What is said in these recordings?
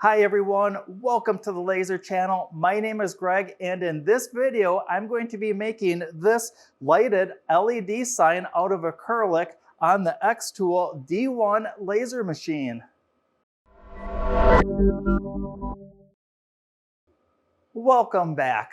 Hi everyone, welcome to the Laser Channel. My name is Greg, and in this video, I'm going to be making this lighted LED sign out of acrylic on the Xtool D1 laser machine. Welcome back.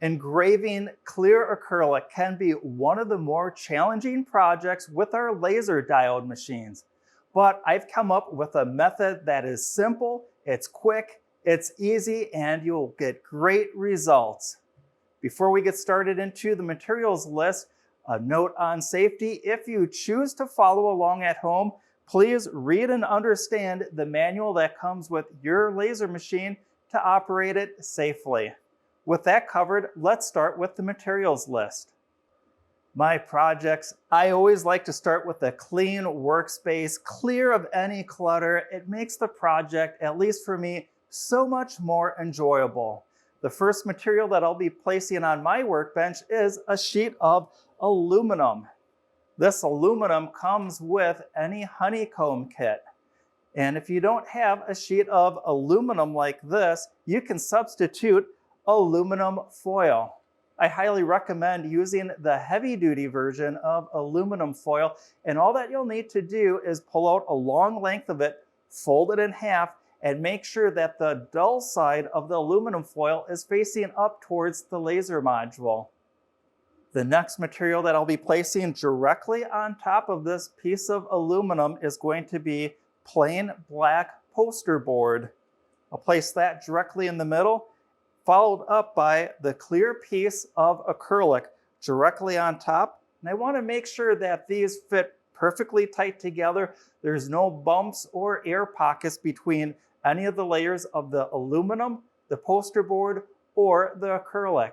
Engraving clear acrylic can be one of the more challenging projects with our laser diode machines. But I've come up with a method that is simple, it's quick, it's easy, and you'll get great results. Before we get started into the materials list, a note on safety. If you choose to follow along at home, please read and understand the manual that comes with your laser machine to operate it safely. With that covered, let's start with the materials list. My projects, I always like to start with a clean workspace, clear of any clutter. It makes the project, at least for me, so much more enjoyable. The first material that I'll be placing on my workbench is a sheet of aluminum. This aluminum comes with any Honeycomb kit. And if you don't have a sheet of aluminum like this, you can substitute aluminum foil. I highly recommend using the heavy-duty version of aluminum foil, and all that you'll need to do is pull out a long length of it, fold it in half, and make sure that the dull side of the aluminum foil is facing up towards the laser module. The next material that I'll be placing directly on top of this piece of aluminum is going to be plain black poster board. I'll place that directly in the middle, followed up by the clear piece of acrylic directly on top. And I want to make sure that these fit perfectly tight together. There's no bumps or air pockets between any of the layers of the aluminum, the poster board, or the acrylic.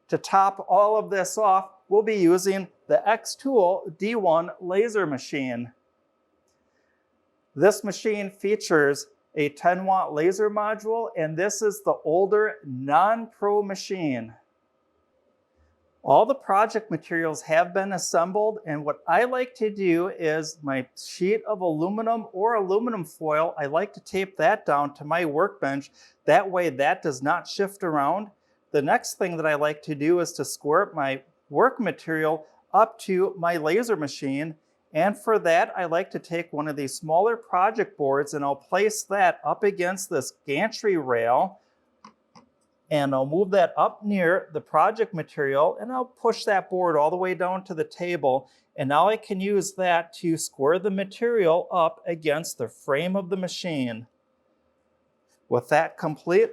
To top all of this off, we'll be using the Xtool D1 laser machine. This machine features a 10-watt laser module, and this is the older non-pro machine. All the project materials have been assembled, and what I like to do is my sheet of aluminum or aluminum foil, I like to tape that down to my workbench. That way that does not shift around. The next thing that I like to do is to squirt my work material up to my laser machine. And for that, I like to take one of these smaller project boards and I'll place that up against this gantry rail. And I'll move that up near the project material and I'll push that board all the way down to the table. And now I can use that to square the material up against the frame of the machine. With that complete,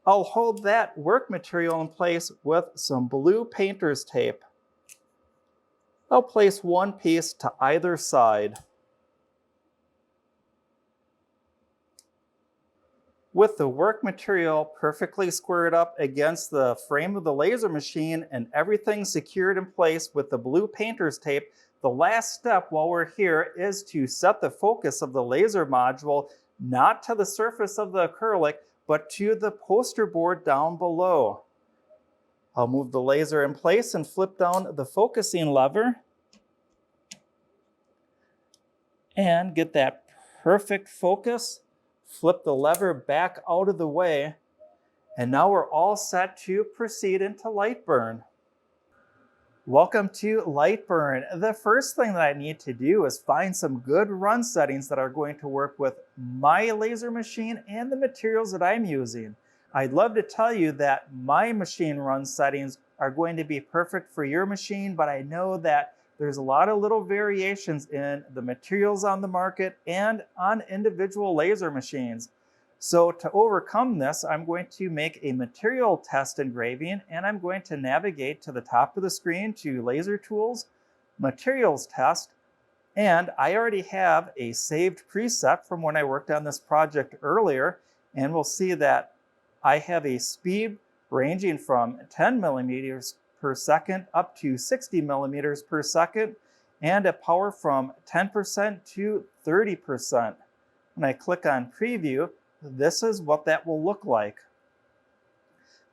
I'll hold that work material in place with some blue painter's tape. I'll place one piece to either side. With the work material perfectly squared up against the frame of the laser machine and everything secured in place with the blue painter's tape, the last step while we're here is to set the focus of the laser module not to the surface of the acrylic, but to the poster board down below. I'll move the laser in place and flip down the focusing lever and get that perfect focus. Flip the lever back out of the way, and now we're all set to proceed into light burn. Welcome to light burn. The first thing that I need to do is find some good run settings that are going to work with my laser machine and the materials that I'm using. I'd love to tell you that my machine run settings are going to be perfect for your machine, but I know that there's a lot of little variations in the materials on the market and on individual laser machines. So to overcome this, I'm going to make a material test engraving, and I'm going to navigate to the top of the screen to Laser Tools, Materials Test, and I already have a saved preset from when I worked on this project earlier, and we'll see that I have a speed ranging from 10 millimeters per second up to 60 millimeters per second, and a power from 10% to 30%. When I click on Preview, this is what that will look like.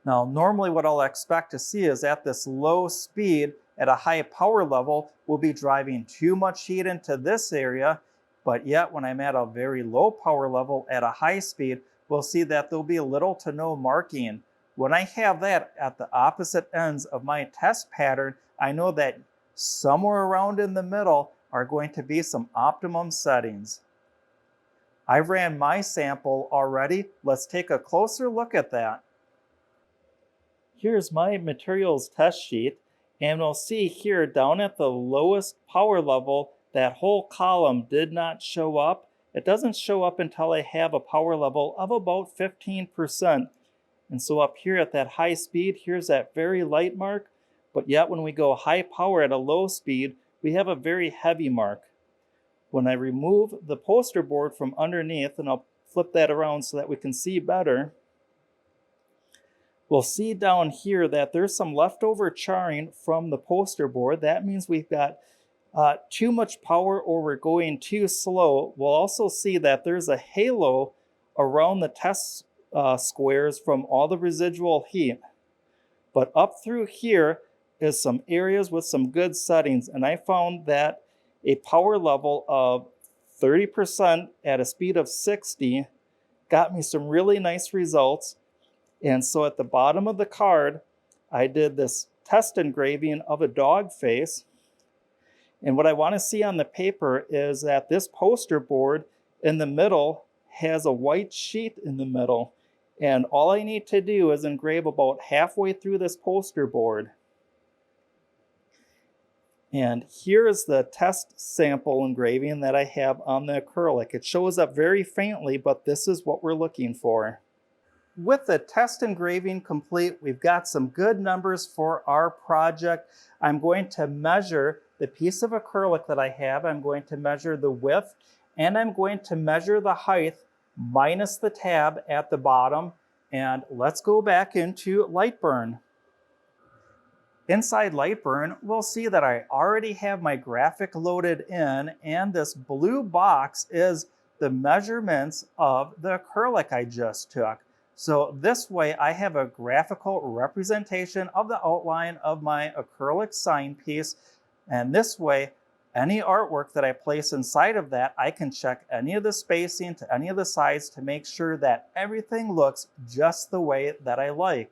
Now, normally what I'll expect to see is at this low speed, at a high power level, we'll be driving too much heat into this area, But yet when I'm at a very low power level at a high speed, we'll see that there'll be little to no marking. When I have that at the opposite ends of my test pattern, I know that somewhere around in the middle are going to be some optimum settings. I've ran my sample already. Let's take a closer look at that. Here's my materials test sheet, and we'll see here down at the lowest power level, that whole column did not show up. It doesn't show up until I have a power level of about 15%. And so up here at that high speed, here's that very light mark. But yet when we go high power at a low speed, we have a very heavy mark. When I remove the poster board from underneath, and I'll flip that around so that we can see better, we'll see down here that there's some leftover charring from the poster board. That means we've got too much power or we're going too slow. We'll also see that there's a halo around the test squares from all the residual heat. But up through here is some areas with some good settings, and I found that a power level of 30% at a speed of 60 got me some really nice results. And so at the bottom of the card, I did this test engraving of a dog face. And what I want to see on the paper is that this poster board in the middle has a white sheet in the middle. And all I need to do is engrave about halfway through this poster board. And here is the test sample engraving that I have on the acrylic. It shows up very faintly, but this is what we're looking for. With the test engraving complete, we've got some good numbers for our project. I'm going to measure the piece of acrylic that I have. I'm going to measure the width, and I'm going to measure the height minus the tab at the bottom. And let's go back into Lightburn. Inside Lightburn, we'll see that I already have my graphic loaded in, and this blue box is the measurements of the acrylic I just took. So this way I have a graphical representation of the outline of my acrylic sign piece. And this way, any artwork that I place inside of that, I can check any of the spacing to any of the sides to make sure that everything looks just the way that I like.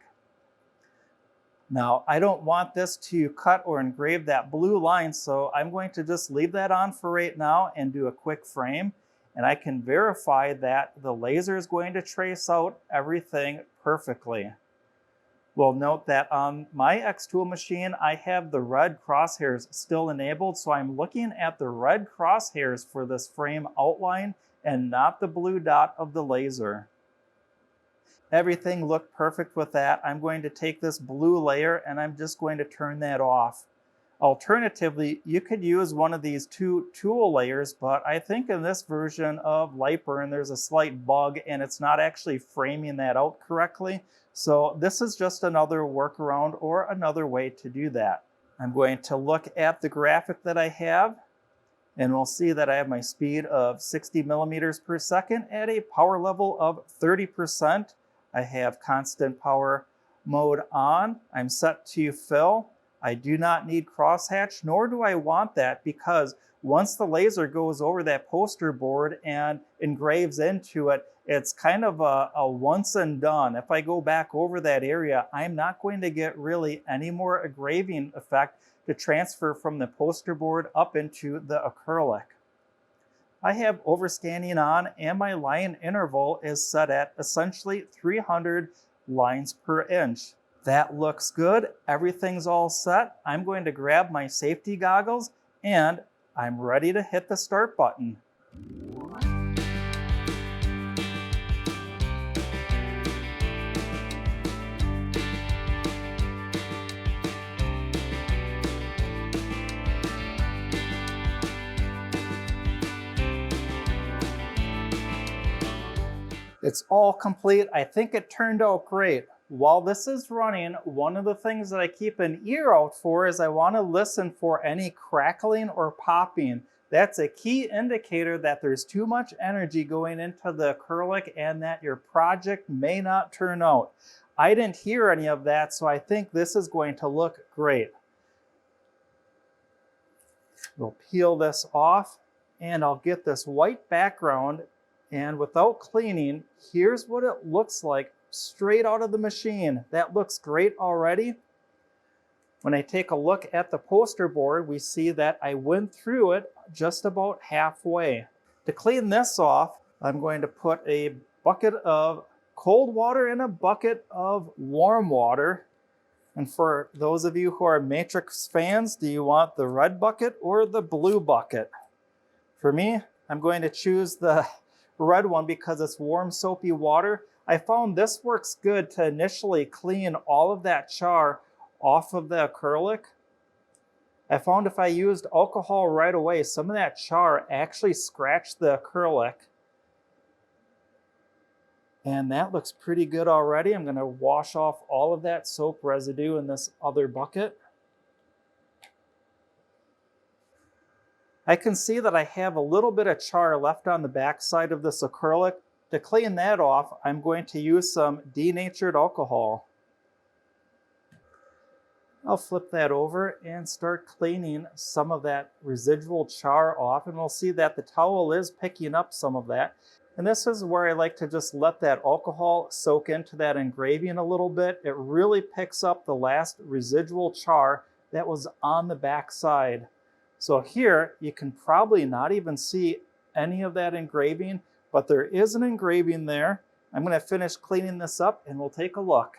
Now, I don't want this to cut or engrave that blue line, so I'm going to just leave that on for right now and do a quick frame. And I can verify that the laser is going to trace out everything perfectly. We'll note that on my Xtool machine, I have the red crosshairs still enabled, so I'm looking at the red crosshairs for this frame outline and not the blue dot of the laser. Everything looked perfect with that. I'm going to take this blue layer and I'm just going to turn that off. Alternatively, you could use one of these two tool layers, but I think in this version of Lightburn, there's a slight bug and it's not actually framing that out correctly. So this is just another workaround or another way to do that. I'm going to look at the graphic that I have, and we'll see that I have my speed of 60 millimeters per second at a power level of 30%. I have constant power mode on. I'm set to fill. I do not need crosshatch, nor do I want that, because once the laser goes over that poster board and engraves into it, it's kind of a once and done. If I go back over that area, I'm not going to get really any more engraving effect to transfer from the poster board up into the acrylic. I have overscanning on, and my line interval is set at essentially 300 lines per inch. That looks good. Everything's all set. I'm going to grab my safety goggles and I'm ready to hit the start button. It's all complete. I think it turned out great. While this is running, one of the things that I keep an ear out for is I want to listen for any crackling or popping. That's a key indicator that there's too much energy going into the acrylic and that your project may not turn out. I didn't hear any of that, so I think this is going to look great. We'll peel this off. and I'll get this white background, and without cleaning, here's what it looks like straight out of the machine. That looks great already. When I take a look at the poster board, we see that I went through it just about halfway. To clean this off, I'm going to put a bucket of cold water and a bucket of warm water. And for those of you who are Matrix fans, do you want the red bucket or the blue bucket? For me, I'm going to choose the red one because it's warm, soapy water. I found this works good to initially clean all of that char off of the acrylic. I found if I used alcohol right away, some of that char actually scratched the acrylic. And that looks pretty good already. I'm going to wash off all of that soap residue in this other bucket. I can see that I have a little bit of char left on the back side of this acrylic. To clean that off, I'm going to use some denatured alcohol. I'll flip that over and start cleaning some of that residual char off, and we'll see that the towel is picking up some of that. And this is where I like to just let that alcohol soak into that engraving a little bit. It really picks up the last residual char that was on the back side. So here, you can probably not even see any of that engraving, but there is an engraving there. I'm going to finish cleaning this up and we'll take a look.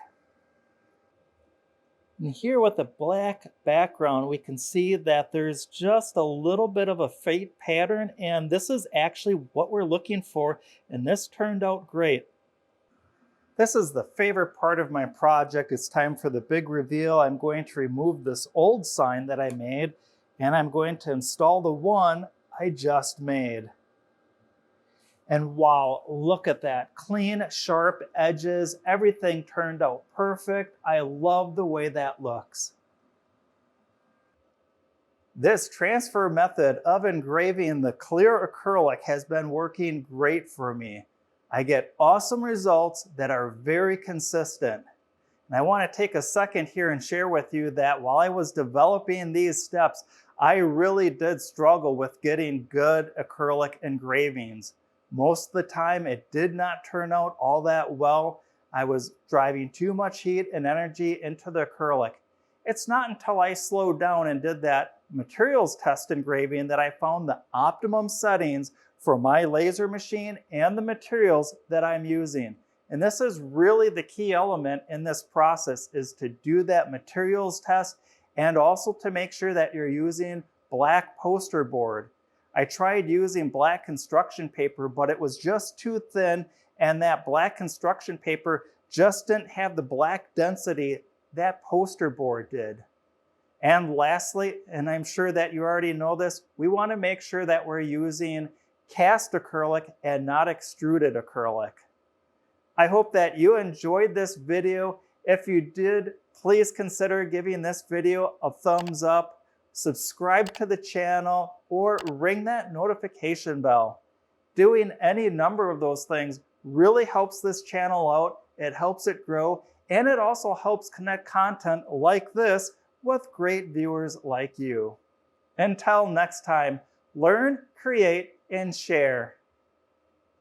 And here with the black background, we can see that there's just a little bit of a fade pattern, and this is actually what we're looking for, and this turned out great. This is the favorite part of my project. It's time for the big reveal. I'm going to remove this old sign that I made, and I'm going to install the one I just made. And wow, look at that. Clean, sharp edges. Everything turned out perfect. I love the way that looks. This transfer method of engraving the clear acrylic has been working great for me. I get awesome results that are very consistent. And I want to take a second here and share with you that while I was developing these steps, I really did struggle with getting good acrylic engravings. Most of the time, it did not turn out all that well. I was driving too much heat and energy into the acrylic. It's not until I slowed down and did that materials test engraving that I found the optimum settings for my laser machine and the materials that I'm using. And this is really the key element in this process, is to do that materials test and also to make sure that you're using black poster board. I tried using black construction paper, but it was just too thin, and that black construction paper just didn't have the black density that poster board did. And lastly, and I'm sure that you already know this, we want to make sure that we're using cast acrylic and not extruded acrylic. I hope that you enjoyed this video. If you did, please consider giving this video a thumbs up. Subscribe to the channel, or ring that notification bell. Doing any number of those things really helps this channel out. It helps it grow, and it also helps connect content like this with great viewers like you. Until next time, learn, create, and share.